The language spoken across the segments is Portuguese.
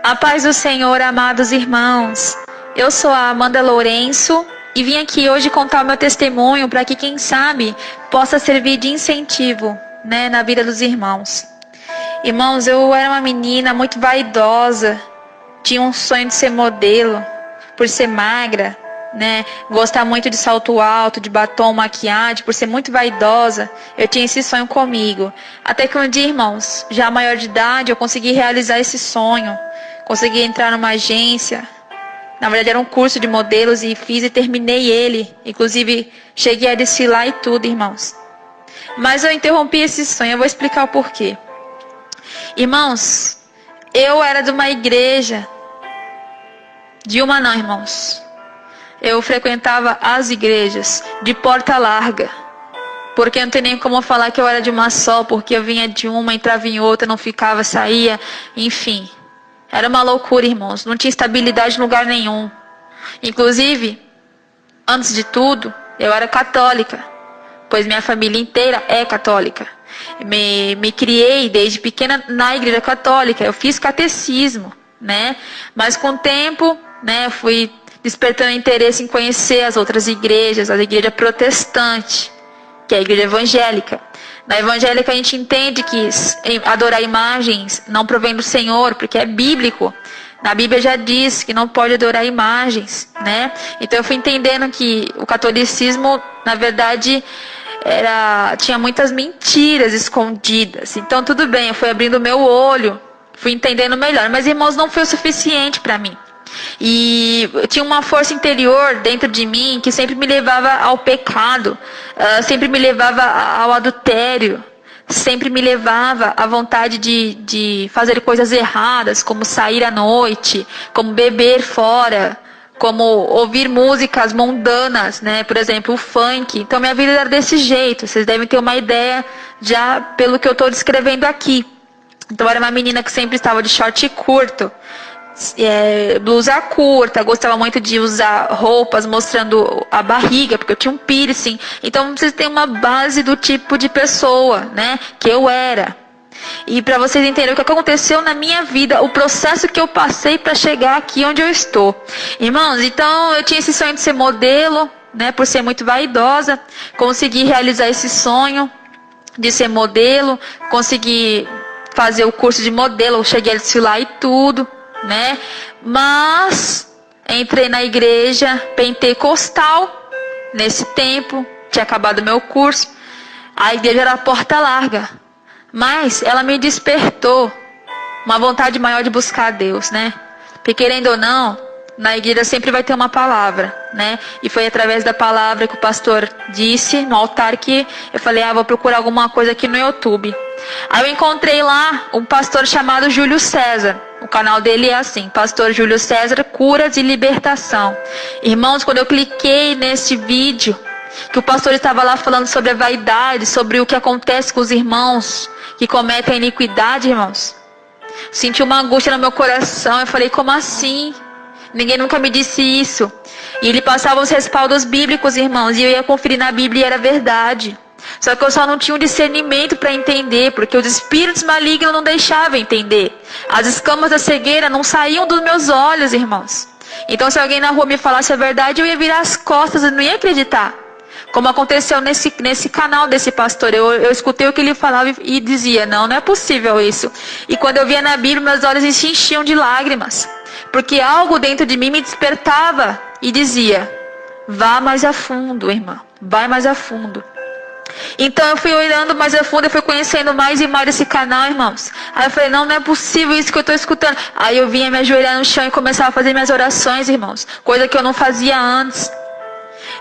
A paz do Senhor, amados irmãos. Eu sou a Amanda Lourenço e vim aqui hoje contar o meu testemunho para que, quem sabe, possa servir de incentivo, na vida dos irmãos. Irmãos, eu era uma menina muito vaidosa, tinha um sonho de ser modelo, por ser magra, gostar muito de salto alto, de batom, maquiagem, por ser muito vaidosa, eu tinha esse sonho comigo. Até que um dia, irmãos, já maior de idade, eu consegui realizar esse sonho. Consegui entrar numa agência, na verdade era um curso de modelos e fiz e terminei ele. Inclusive, cheguei a desfilar e tudo, irmãos. Mas eu interrompi esse sonho, eu vou explicar o porquê. Irmãos, eu era de uma igreja, irmãos. Eu frequentava as igrejas de porta larga, porque não tem nem como falar que eu era de uma só, porque eu vinha de uma, entrava em outra, não ficava, saía, enfim. Era uma loucura, irmãos. Não tinha estabilidade em lugar nenhum. Inclusive, antes de tudo, eu era católica, pois minha família inteira é católica. Me criei desde pequena na igreja católica. Eu fiz catecismo, Mas com o tempo, eu fui despertando interesse em conhecer as outras igrejas, a igreja protestante, que é a igreja evangélica. Na evangélica a gente entende que adorar imagens não provém do Senhor, porque é bíblico. Na Bíblia já diz que não pode adorar imagens, Então eu fui entendendo que o catolicismo, na verdade, tinha muitas mentiras escondidas. Então tudo bem, eu fui abrindo meu olho, fui entendendo melhor. Mas, irmãos, não foi o suficiente para mim. E eu tinha uma força interior dentro de mim que sempre me levava ao pecado, sempre me levava ao adultério, sempre me levava à vontade de fazer coisas erradas, como sair à noite, como beber fora, como ouvir músicas mundanas, por exemplo, o funk. Então minha vida era desse jeito, vocês devem ter uma ideia já pelo que eu estou descrevendo aqui. Então eu era uma menina que sempre estava de short curto, blusa curta, gostava muito de usar roupas mostrando a barriga, porque eu tinha um piercing. Então vocês têm uma base do tipo de pessoa, que eu era. E para vocês entenderem o que aconteceu na minha vida, o processo que eu passei para chegar aqui onde eu estou. Irmãos, então eu tinha esse sonho de ser modelo, por ser muito vaidosa. Consegui realizar esse sonho de ser modelo, consegui fazer o curso de modelo, eu cheguei a desfilar e tudo. Mas entrei na igreja pentecostal nesse tempo, tinha acabado meu curso. A igreja era porta larga, mas ela me despertou uma vontade maior de buscar a Deus, Porque querendo ou não, na igreja sempre vai ter uma palavra, E foi através da palavra que o pastor disse no altar que eu falei, vou procurar alguma coisa aqui no YouTube. Aí eu encontrei lá um pastor chamado Júlio César. O canal dele é assim, Pastor Júlio César, Curas e Libertação. Irmãos, quando eu cliquei nesse vídeo, que o pastor estava lá falando sobre a vaidade, sobre o que acontece com os irmãos que cometem a iniquidade, irmãos, senti uma angústia no meu coração. Eu falei, como assim? Ninguém nunca me disse isso. E ele passava os respaldos bíblicos, irmãos, e eu ia conferir na Bíblia e era verdade. Só que eu só não tinha um discernimento para entender, porque os espíritos malignos não deixavam entender. As escamas da cegueira não saíam dos meus olhos, irmãos. Então se alguém na rua me falasse a verdade, eu ia virar as costas e não ia acreditar. Como aconteceu nesse canal desse pastor. Eu escutei o que ele falava e dizia, não é possível isso. E quando eu via na Bíblia, meus olhos se enchiam de lágrimas. Porque algo dentro de mim me despertava e dizia, vá mais a fundo, irmã, vai mais a fundo. Então eu fui olhando mais a fundo, eu fui conhecendo mais e mais esse canal, irmãos. Aí eu falei, não é possível isso que eu estou escutando. Aí eu vinha me ajoelhar no chão e começava a fazer minhas orações, irmãos. Coisa que eu não fazia antes.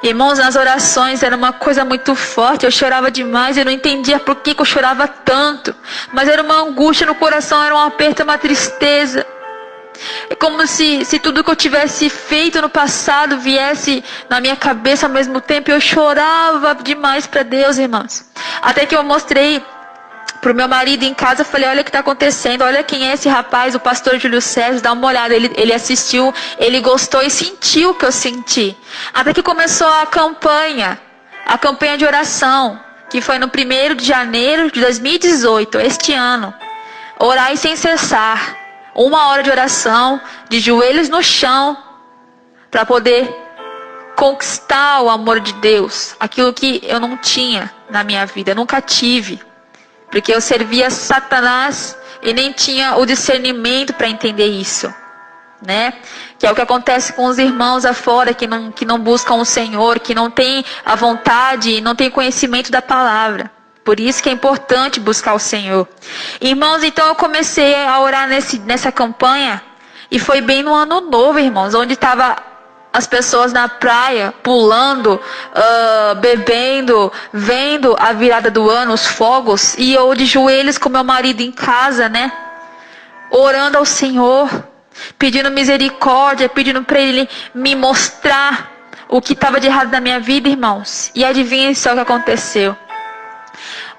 Irmãos, nas orações era uma coisa muito forte. Eu chorava demais, eu não entendia por que eu chorava tanto. Mas era uma angústia no coração, era um aperto, uma tristeza. É como se tudo que eu tivesse feito no passado viesse na minha cabeça ao mesmo tempo. Eu chorava demais para Deus, irmãos. Até que eu mostrei pro meu marido em casa, eu falei, olha o que está acontecendo, olha quem é esse rapaz, o pastor Júlio César, dá uma olhada. Ele assistiu, ele gostou e sentiu o que eu senti. Até que começou a campanha de oração, que foi no 1º de janeiro de 2018, este ano. Orai sem cessar. 1 hora de oração, de joelhos no chão, para poder conquistar o amor de Deus. Aquilo que eu não tinha na minha vida, eu nunca tive. Porque eu servia Satanás e nem tinha o discernimento para entender isso, né? Que é o que acontece com os irmãos afora que não buscam o Senhor, que não tem a vontade, não tem conhecimento da palavra. Por isso que é importante buscar o Senhor. Irmãos, então eu comecei a orar nessa campanha, e foi bem no ano novo, irmãos, onde estava as pessoas na praia, pulando, bebendo, vendo a virada do ano, os fogos, e eu de joelhos com meu marido em casa, né? Orando ao Senhor, pedindo misericórdia, pedindo para Ele me mostrar o que estava de errado na minha vida, irmãos. E adivinhem só o que aconteceu.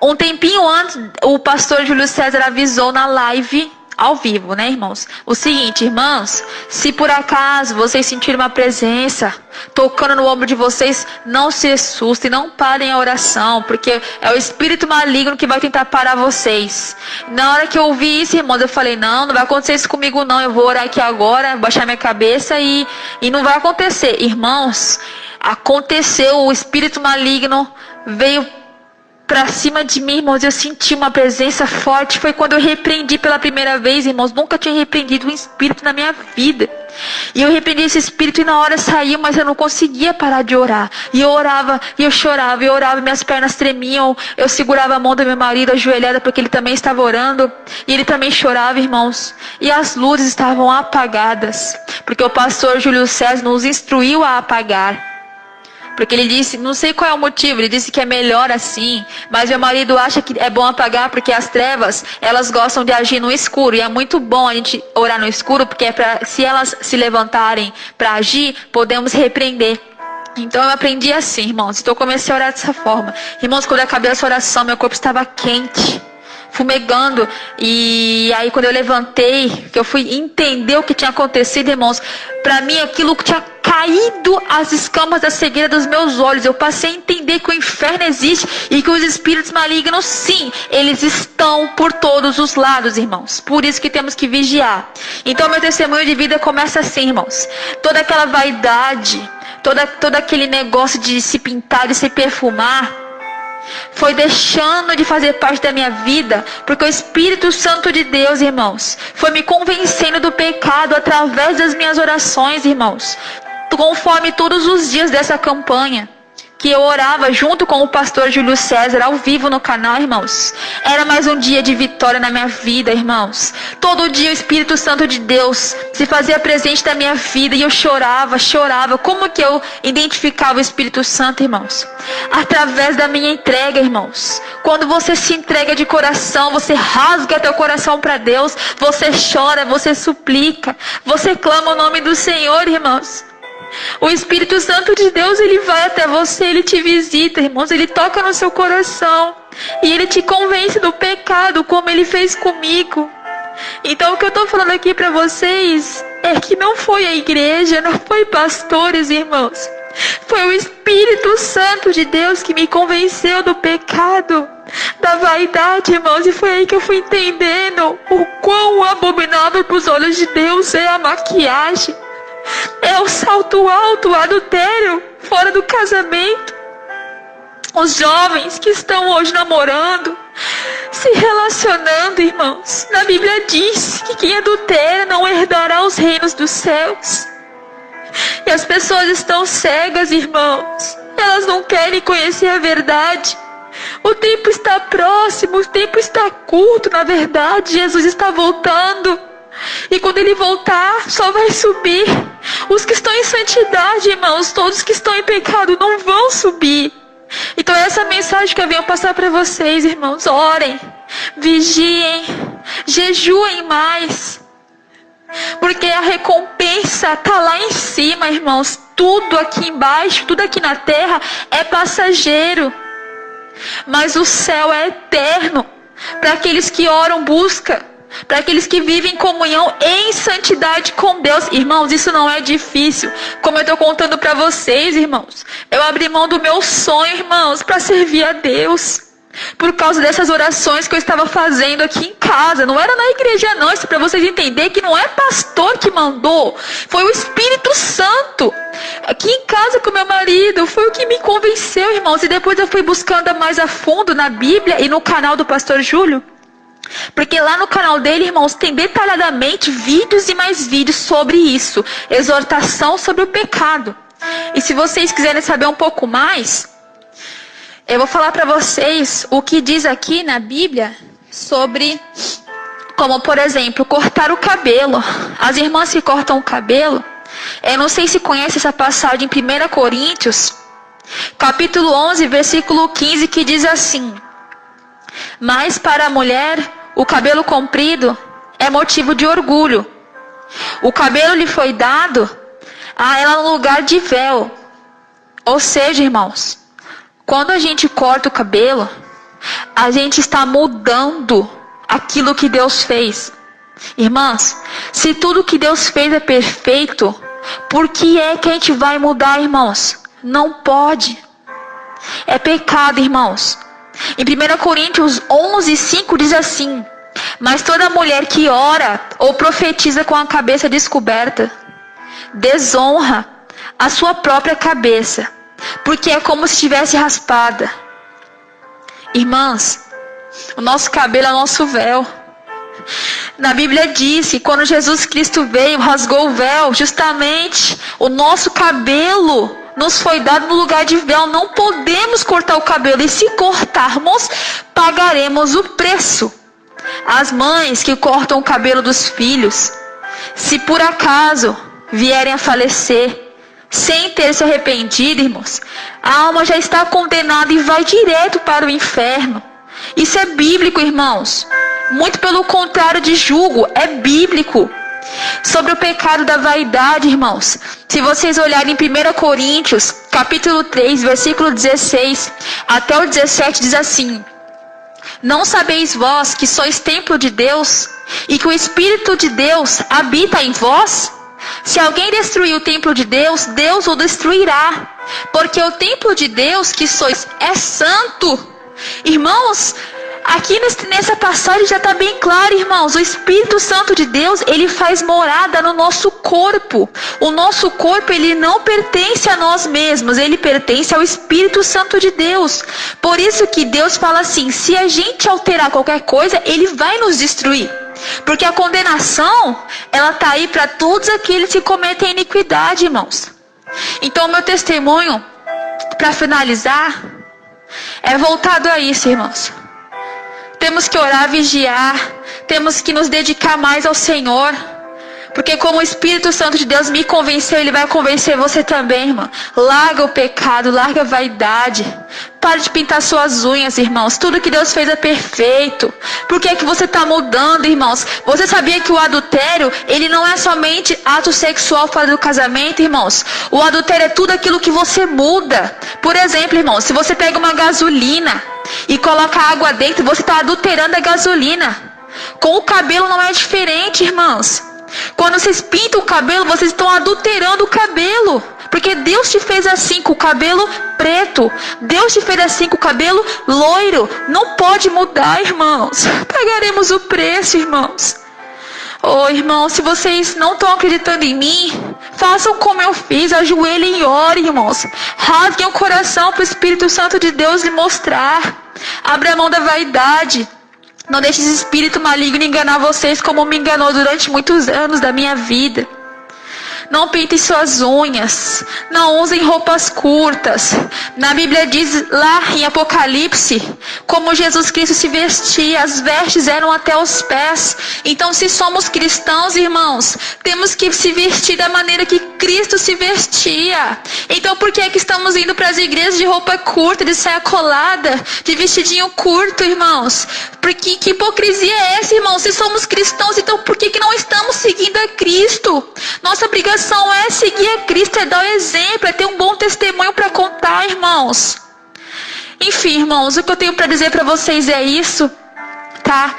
Um tempinho antes, o pastor Júlio César avisou na live, ao vivo, né, irmãos? O seguinte, irmãos, se por acaso vocês sentirem uma presença tocando no ombro de vocês, não se assustem, não parem a oração, porque é o espírito maligno que vai tentar parar vocês. Na hora que eu ouvi isso, irmãos, eu falei, não vai acontecer isso comigo não, eu vou orar aqui agora, baixar minha cabeça e não vai acontecer. Irmãos, aconteceu, o espírito maligno veio pra cima de mim, irmãos, eu senti uma presença forte. Foi quando eu repreendi pela primeira vez, irmãos. Nunca tinha repreendido um espírito na minha vida. E eu repreendi esse espírito e na hora saiu, mas eu não conseguia parar de orar. E eu orava, e eu chorava, e eu orava, minhas pernas tremiam. Eu segurava a mão do meu marido ajoelhada, porque ele também estava orando. E ele também chorava, irmãos. E as luzes estavam apagadas, porque o pastor Júlio César nos instruiu a apagar. Porque ele disse, não sei qual é o motivo, ele disse que é melhor assim. Mas meu marido acha que é bom apagar, porque as trevas, elas gostam de agir no escuro. E é muito bom a gente orar no escuro, porque é pra, se elas se levantarem para agir, podemos repreender. Então eu aprendi assim, irmãos. Então eu comecei a orar dessa forma. Irmãos, quando eu acabei essa oração, meu corpo estava quente, fumegando. E aí quando eu levantei, que eu fui entender o que tinha acontecido, irmãos, para mim aquilo que tinha caído as escamas da cegueira dos meus olhos. Eu passei a entender que o inferno existe e que os espíritos malignos, sim, eles estão por todos os lados, irmãos. Por isso que temos que vigiar. Então meu testemunho de vida começa assim, irmãos. Toda aquela vaidade, todo aquele negócio de se pintar, de se perfumar, foi deixando de fazer parte da minha vida, porque o Espírito Santo de Deus, irmãos, foi me convencendo do pecado através das minhas orações, irmãos. Conforme todos os dias dessa campanha, que eu orava junto com o pastor Júlio César ao vivo no canal, irmãos. Era mais um dia de vitória na minha vida, irmãos. Todo dia o Espírito Santo de Deus se fazia presente na minha vida e eu chorava. Como que eu identificava o Espírito Santo, irmãos? Através da minha entrega, irmãos. Quando você se entrega de coração, você rasga teu coração para Deus, você chora, você suplica, você clama o nome do Senhor, irmãos. O Espírito Santo de Deus, ele vai até você, ele te visita, irmãos, ele toca no seu coração e ele te convence do pecado, como ele fez comigo. Então o que eu estou falando aqui para vocês é que não foi a igreja, não foi pastores, irmãos. Foi o Espírito Santo de Deus que me convenceu do pecado, da vaidade, irmãos. E foi aí que eu fui entendendo o quão abominável para os olhos de Deus é a maquiagem. É o salto alto, o adultério, fora do casamento. Os jovens que estão hoje namorando, se relacionando, irmãos. Na Bíblia diz que quem adultera não herdará os reinos dos céus. E as pessoas estão cegas, irmãos. Elas não querem conhecer a verdade. O tempo está próximo, o tempo está curto, na verdade. Jesus está voltando. E quando ele voltar, só vai subir os que estão em santidade, irmãos. Todos que estão em pecado não vão subir. Então essa mensagem que eu venho passar para vocês, irmãos. Orem, vigiem, jejuem mais, porque a recompensa está lá em cima, irmãos. Tudo aqui embaixo, tudo aqui na terra é passageiro, mas o céu é eterno. Para aqueles que oram, buscam, para aqueles que vivem em comunhão em santidade com Deus. Irmãos, isso não é difícil. Como eu estou contando para vocês, irmãos, eu abri mão do meu sonho, irmãos, para servir a Deus. Por causa dessas orações que eu estava fazendo aqui em casa. Não era na igreja não. Isso é para vocês entenderem que não é pastor que mandou. Foi o Espírito Santo. Aqui em casa com meu marido. Foi o que me convenceu, irmãos. E depois eu fui buscando mais a fundo na Bíblia e no canal do pastor Júlio. Porque lá no canal dele, irmãos, tem detalhadamente vídeos e mais vídeos sobre isso. Exortação sobre o pecado. E se vocês quiserem saber um pouco mais, eu vou falar para vocês o que diz aqui na Bíblia sobre, como por exemplo, cortar o cabelo. As irmãs que cortam o cabelo, eu não sei se conhece essa passagem em 1 Coríntios, capítulo 11, versículo 15, que diz assim: mas para a mulher, o cabelo comprido é motivo de orgulho. O cabelo lhe foi dado a ela no lugar de véu. Ou seja, irmãos, quando a gente corta o cabelo, a gente está mudando aquilo que Deus fez. Irmãs, se tudo que Deus fez é perfeito, por que é que a gente vai mudar, irmãos? Não pode. É pecado, irmãos. Em 1 Coríntios 11, 5 diz assim: mas toda mulher que ora ou profetiza com a cabeça descoberta, desonra a sua própria cabeça, porque é como se estivesse raspada. Irmãs, o nosso cabelo é o nosso véu. Na Bíblia diz que quando Jesus Cristo veio, rasgou o véu, justamente o nosso cabelo nos foi dado no lugar de véu. Não podemos cortar o cabelo, e se cortarmos, pagaremos o preço. As mães que cortam o cabelo dos filhos, se por acaso vierem a falecer sem ter se arrependido, irmãos, a alma já está condenada e vai direto para o inferno. Isso é bíblico, irmãos. Muito pelo contrário de julgo, é bíblico. Sobre o pecado da vaidade, irmãos, se vocês olharem em 1 Coríntios, capítulo 3, versículo 16 até o 17, diz assim: não sabeis vós que sois templo de Deus, e que o Espírito de Deus habita em vós? Se alguém destruir o templo de Deus, Deus o destruirá, porque o templo de Deus que sois é santo. Irmãos, aqui nessa passagem já está bem claro, irmãos. O Espírito Santo de Deus, ele faz morada no nosso corpo. O nosso corpo, ele não pertence a nós mesmos, ele pertence ao Espírito Santo de Deus. Por isso que Deus fala assim: se a gente alterar qualquer coisa, ele vai nos destruir. Porque a condenação, ela está aí para todos aqueles que cometem iniquidade, irmãos. Então, o meu testemunho, para finalizar, é voltado a isso, irmãos. Temos que orar, vigiar, temos que nos dedicar mais ao Senhor. Porque como o Espírito Santo de Deus me convenceu, ele vai convencer você também, irmão. Larga o pecado, larga a vaidade. Pare de pintar suas unhas, irmãos. Tudo que Deus fez é perfeito. Por que é que você está mudando, irmãos? Você sabia que o adultério, ele não é somente ato sexual fora do casamento, irmãos? O adultério é tudo aquilo que você muda. Por exemplo, irmãos, se você pega uma gasolina e coloca água dentro, você está adulterando a gasolina. Com o cabelo não é diferente, irmãos. Quando vocês pintam o cabelo, vocês estão adulterando o cabelo. Porque Deus te fez assim, com o cabelo preto. Deus te fez assim, com o cabelo loiro. Não pode mudar, irmãos. Pagaremos o preço, irmãos. Oh, irmãos, se vocês não estão acreditando em mim, façam como eu fiz. Ajoelhem e orem, irmãos. Rasguem o coração para o Espírito Santo de Deus lhe mostrar. Abra a mão da vaidade. Não deixe esse espírito maligno enganar vocês como me enganou durante muitos anos da minha vida. Não pintem suas unhas. Não usem roupas curtas. Na Bíblia diz lá em Apocalipse, como Jesus Cristo se vestia, as vestes eram até os pés. Então, se somos cristãos, irmãos, temos que se vestir da maneira que Cristo se vestia. Então, por que é que estamos indo para as igrejas de roupa curta, de saia colada, de vestidinho curto, irmãos? Porque que hipocrisia é essa, irmãos? Se somos cristãos, então por que não estamos seguindo a Cristo? Nossa obrigação é seguir a Cristo, é dar o exemplo, é ter um bom testemunho para contar, irmãos. Enfim, irmãos, o que eu tenho para dizer para vocês é isso, tá?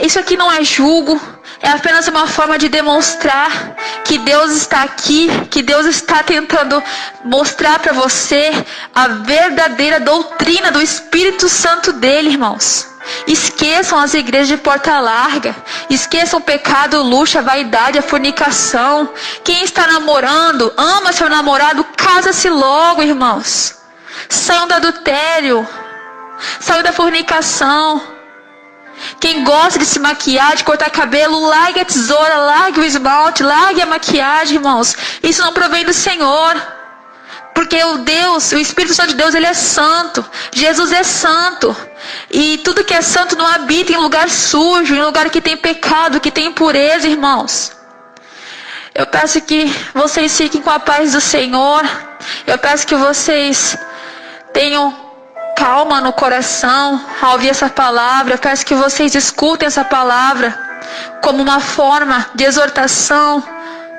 Isso aqui não é julgo, é apenas uma forma de demonstrar que Deus está aqui, que Deus está tentando mostrar para você a verdadeira doutrina doutrina do Espírito Santo dele, irmãos. Esqueçam as igrejas de porta larga. Esqueçam o pecado, o luxo, a vaidade, a fornicação. Quem está namorando, ama seu namorado, casa-se logo, irmãos. Saiam do adultério. Saiam da fornicação. Quem gosta de se maquiar, de cortar cabelo, largue a tesoura, largue o esmalte, largue a maquiagem, irmãos. Isso não provém do Senhor. Porque o Espírito Santo de Deus, ele é santo. Jesus é santo. E tudo que é santo não habita em lugar sujo, em lugar que tem pecado, que tem impureza, irmãos. Eu peço que vocês fiquem com a paz do Senhor. Eu peço que vocês tenham calma no coração ao ouvir essa palavra. Eu peço que vocês escutem essa palavra como uma forma de exortação,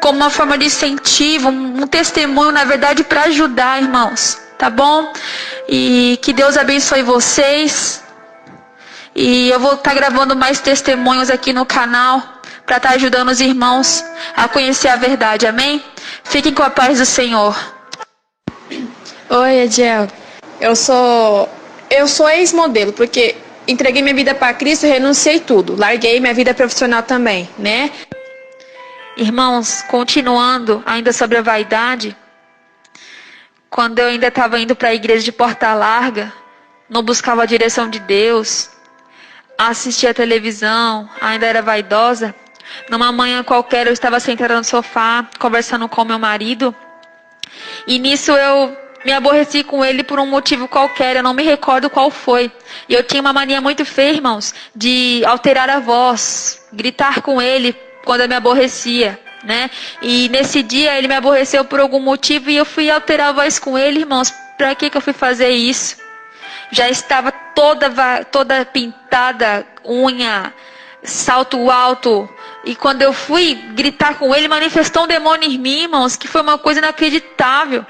como uma forma de incentivo, um testemunho, na verdade, para ajudar, irmãos. Tá bom? E que Deus abençoe vocês. E eu vou estar gravando mais testemunhos aqui no canal para estar ajudando os irmãos a conhecer a verdade. Amém? Fiquem com a paz do Senhor. Oi, Ediel. Eu sou ex-modelo, porque entreguei minha vida para Cristo e renunciei tudo. Larguei minha vida profissional também, né? Irmãos, continuando ainda sobre a vaidade, quando eu ainda estava indo para a igreja de porta larga, não buscava a direção de Deus, assistia a televisão, ainda era vaidosa, numa manhã qualquer eu estava sentada no sofá, conversando com meu marido, e nisso eu me aborreci com ele por um motivo qualquer, eu não me recordo qual foi. E eu tinha uma mania muito feia, irmãos, de alterar a voz, gritar com ele quando eu me aborrecia, né? E nesse dia ele me aborreceu por algum motivo e eu fui alterar a voz com ele, irmãos. Pra que eu fui fazer isso? Já estava toda pintada, unha, salto alto. E quando eu fui gritar com ele, manifestou um demônio em mim, irmãos, que foi uma coisa inacreditável.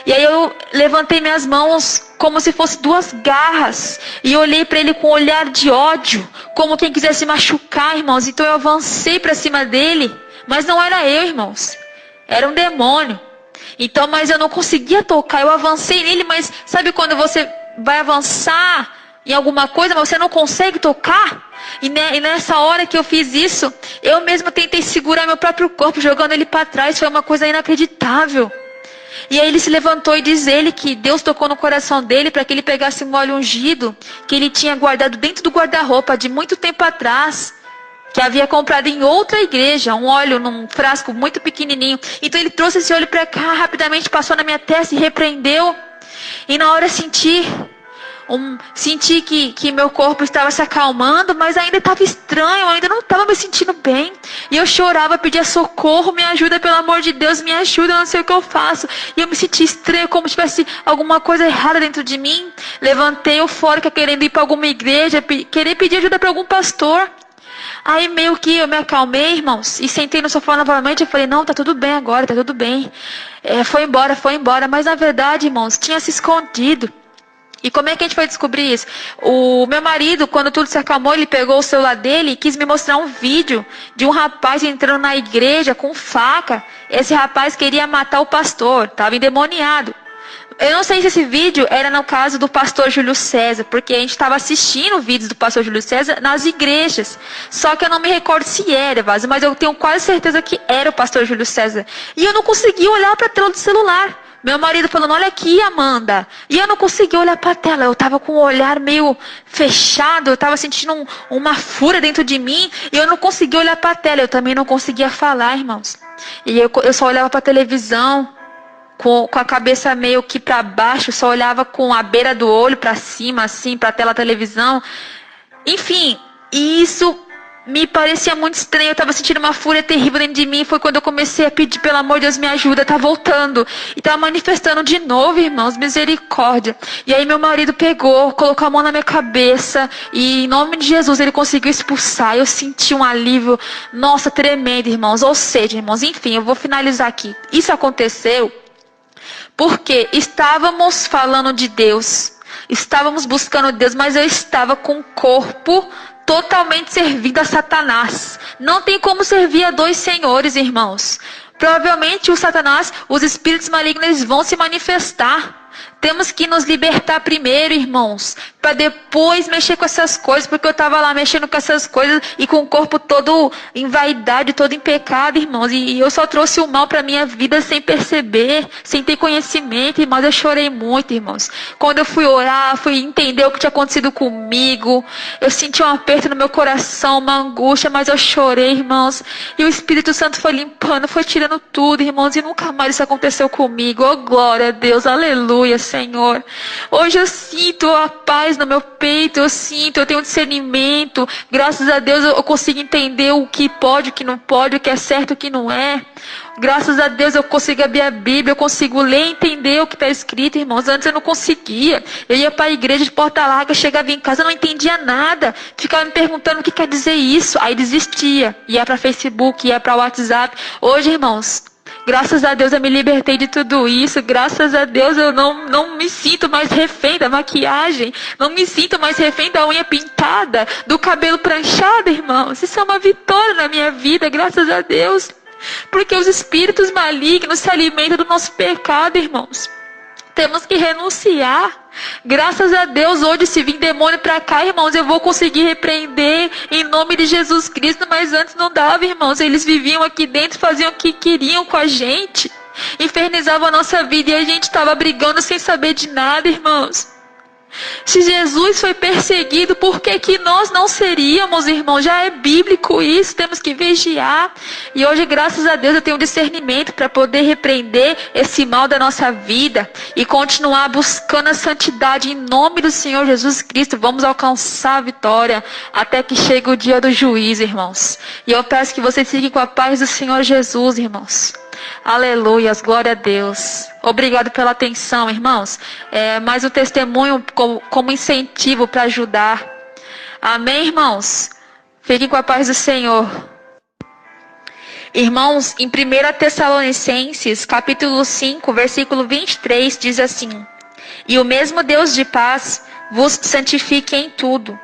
E aí eu levantei minhas mãos como se fossem duas garras. E olhei para ele com um olhar de ódio, como quem quisesse machucar, irmãos. Então eu avancei para cima dele, mas não era eu, irmãos. Era um demônio. Então, mas eu não conseguia tocar. Eu avancei nele, mas sabe quando você vai avançar em alguma coisa, mas você não consegue tocar? E nessa hora que eu fiz isso, eu mesma tentei segurar meu próprio corpo, jogando ele para trás. Foi uma coisa inacreditável. E aí ele se levantou e diz ele que Deus tocou no coração dele para que ele pegasse um óleo ungido que ele tinha guardado dentro do guarda-roupa de muito tempo atrás, que havia comprado em outra igreja, um óleo num frasco muito pequenininho. Então ele trouxe esse óleo para cá, rapidamente passou na minha testa e repreendeu. E na hora senti que meu corpo estava se acalmando, mas ainda estava estranho, eu ainda não estava me sentindo bem. E eu chorava, pedia socorro, me ajuda, pelo amor de Deus, me ajuda, eu não sei o que eu faço. E eu me senti estranho, como se tivesse alguma coisa errada dentro de mim. Levantei eufórica, querendo ir para alguma igreja, querer pedir ajuda para algum pastor. Aí meio que eu me acalmei, irmãos, e sentei no sofá novamente. Eu falei, não, tá tudo bem agora, tá tudo bem. Foi embora. Mas na verdade, irmãos, tinha se escondido. E como é que a gente foi descobrir isso? O meu marido, quando tudo se acalmou, ele pegou o celular dele e quis me mostrar um vídeo de um rapaz entrando na igreja com faca. Esse rapaz queria matar o pastor, estava endemoniado. Eu não sei se esse vídeo era no caso do pastor Júlio César, porque a gente estava assistindo vídeos do pastor Júlio César nas igrejas. Só que eu não me recordo se era, Vaso, mas eu tenho quase certeza que era o pastor Júlio César. E eu não conseguia olhar para a tela do celular. Meu marido falando, olha aqui, Amanda. E eu não conseguia olhar para a tela. Eu estava com o olhar meio fechado. Eu estava sentindo uma fúria dentro de mim. E eu não conseguia olhar para a tela. Eu também não conseguia falar, irmãos. E eu só olhava para a televisão com a cabeça meio que para baixo. Só olhava com a beira do olho para cima, assim, para a tela da televisão. Enfim, e isso me parecia muito estranho. Eu estava sentindo uma fúria terrível dentro de mim. Foi quando eu comecei a pedir, pelo amor de Deus, me ajuda. Tá voltando. E tá manifestando de novo, irmãos. Misericórdia. E aí meu marido pegou, colocou a mão na minha cabeça. E em nome de Jesus ele conseguiu expulsar. Eu senti um alívio, nossa, tremendo, irmãos. Ou seja, irmãos, enfim, eu vou finalizar aqui. Isso aconteceu porque estávamos falando de Deus. Estávamos buscando Deus, mas eu estava com o corpo totalmente servindo a Satanás. Não tem como servir a dois senhores, irmãos. Provavelmente o Satanás, os espíritos malignos, eles vão se manifestar. Temos que nos libertar primeiro, irmãos, para depois mexer com essas coisas, porque eu estava lá mexendo com essas coisas e com o corpo todo em vaidade, todo em pecado, irmãos, e eu só trouxe o mal para minha vida sem perceber, sem ter conhecimento, irmãos. Eu chorei muito, irmãos. Quando eu fui orar, fui entender o que tinha acontecido comigo, eu senti um aperto no meu coração, uma angústia, mas eu chorei, irmãos, e o Espírito Santo foi limpando, foi tirando tudo, irmãos, e nunca mais isso aconteceu comigo. Oh, glória a Deus, aleluia, Senhor. Hoje eu sinto a paz no meu peito, eu tenho discernimento. Graças a Deus eu consigo entender o que pode, o que não pode, o que é certo, o que não é. Graças a Deus eu consigo abrir a Bíblia, eu consigo ler e entender o que está escrito, irmãos. Antes eu não conseguia. Eu ia para a igreja de porta larga, chegava em casa, eu não entendia nada. Ficava me perguntando o que quer dizer isso. Aí desistia. Ia para Facebook, ia para WhatsApp. Hoje, irmãos, graças a Deus eu me libertei de tudo isso. Graças a Deus eu não me sinto mais refém da maquiagem. Não me sinto mais refém da unha pintada, do cabelo pranchado, irmãos. Isso é uma vitória na minha vida, graças a Deus. Porque os espíritos malignos se alimentam do nosso pecado, irmãos. Temos que renunciar. Graças a Deus, hoje, se vir demônio para cá, irmãos, eu vou conseguir repreender em nome de Jesus Cristo. Mas antes não dava, irmãos. Eles viviam aqui dentro, faziam o que queriam com a gente, infernizavam a nossa vida e a gente estava brigando sem saber de nada, irmãos. Se Jesus foi perseguido, por que nós não seríamos, irmãos? Já é bíblico isso, temos que vigiar. E hoje, graças a Deus, eu tenho discernimento para poder repreender esse mal da nossa vida e continuar buscando a santidade em nome do Senhor Jesus Cristo. Vamos alcançar a vitória até que chegue o dia do juízo, irmãos. E eu peço que vocês fiquem com a paz do Senhor Jesus, irmãos. Aleluias, glória a Deus. Obrigado pela atenção, irmãos. Mais um testemunho como incentivo para ajudar. Amém, irmãos? Fiquem com a paz do Senhor. Irmãos, em 1 Tessalonicenses, capítulo 5, versículo 23, diz assim: E o mesmo Deus de paz vos santifique em tudo,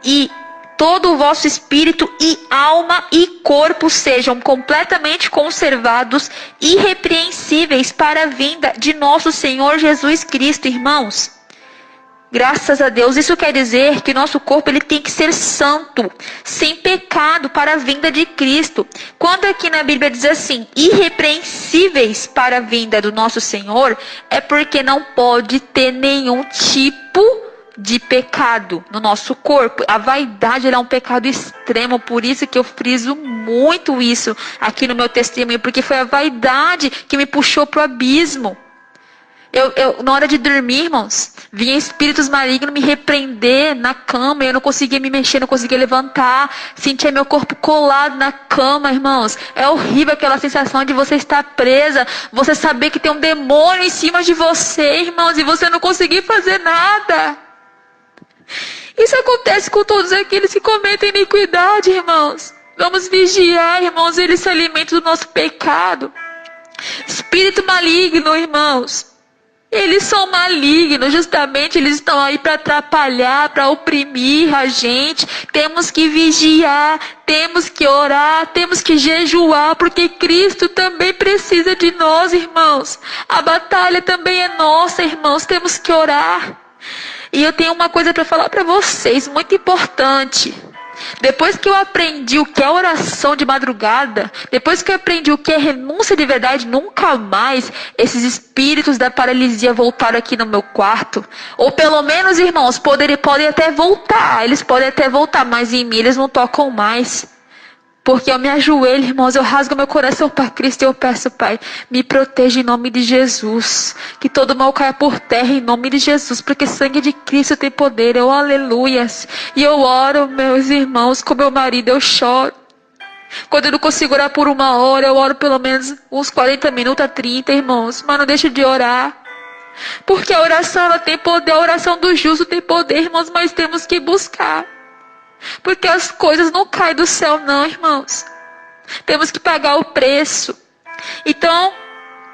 e todo o vosso espírito e alma e corpo sejam completamente conservados, irrepreensíveis para a vinda de nosso Senhor Jesus Cristo, irmãos. Graças a Deus, isso quer dizer que nosso corpo ele tem que ser santo, sem pecado para a vinda de Cristo. Quando aqui na Bíblia diz assim, irrepreensíveis para a vinda do nosso Senhor, é porque não pode ter nenhum tipo de pecado no nosso corpo. A vaidade é um pecado extremo, por isso que eu friso muito isso aqui no meu testemunho, porque foi a vaidade que me puxou para o abismo. Na hora de dormir, irmãos, vinha espíritos malignos me repreender na cama, eu não conseguia me mexer, não conseguia levantar, sentia meu corpo colado na cama, irmãos. É horrível aquela sensação de você estar presa, você saber que tem um demônio em cima de você, irmãos, e você não conseguir fazer nada. Isso acontece com todos aqueles que cometem iniquidade, irmãos. Vamos vigiar, irmãos, eles se alimentam do nosso pecado. Espírito maligno, irmãos. Eles são malignos, justamente eles estão aí para atrapalhar, para oprimir a gente. Temos que vigiar, temos que orar, temos que jejuar, porque Cristo também precisa de nós, irmãos. A batalha também é nossa, irmãos, temos que orar. E eu tenho uma coisa para falar para vocês, muito importante. Depois que eu aprendi o que é oração de madrugada, depois que eu aprendi o que é renúncia de verdade, nunca mais esses espíritos da paralisia voltaram aqui no meu quarto. Ou pelo menos, irmãos, podem até voltar, eles podem até voltar, mas em mim eles não tocam mais. Porque eu me ajoelho, irmãos, eu rasgo meu coração para Cristo e eu peço, Pai, me proteja em nome de Jesus. Que todo mal caia por terra em nome de Jesus, porque sangue de Cristo tem poder, aleluias. E eu oro, meus irmãos, com meu marido, eu choro. Quando eu não consigo orar por 1 hora, eu oro pelo menos uns 40 minutos a 30, irmãos. Mas não deixo de orar. Porque a oração, ela tem poder, a oração do justo tem poder, irmãos, mas temos que buscar. Porque as coisas não caem do céu não, irmãos. Temos que pagar o preço. Então,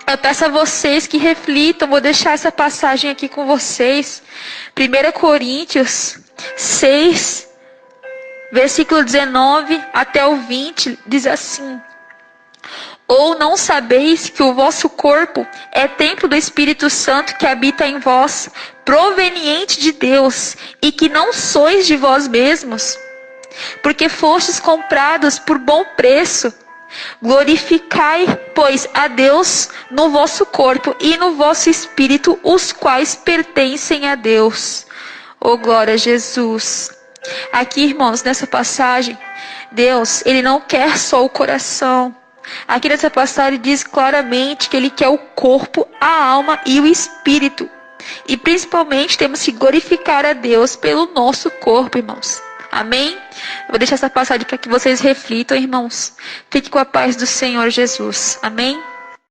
eu peço a vocês que reflitam. Vou deixar essa passagem aqui com vocês. 1 Coríntios 6, versículo 19 até o 20, diz assim: Ou não sabeis que o vosso corpo é templo do Espírito Santo que habita em vós, proveniente de Deus, e que não sois de vós mesmos? Porque fostes comprados por bom preço. Glorificai, pois, a Deus no vosso corpo e no vosso espírito, os quais pertencem a Deus. Oh, glória a Jesus. Aqui, irmãos, nessa passagem, Deus, Ele não quer só o coração. Aqui nessa passagem diz claramente que Ele quer o corpo, a alma e o espírito. E principalmente temos que glorificar a Deus pelo nosso corpo, irmãos. Amém? Eu vou deixar essa passagem para que vocês reflitam, irmãos. Fique com a paz do Senhor Jesus. Amém?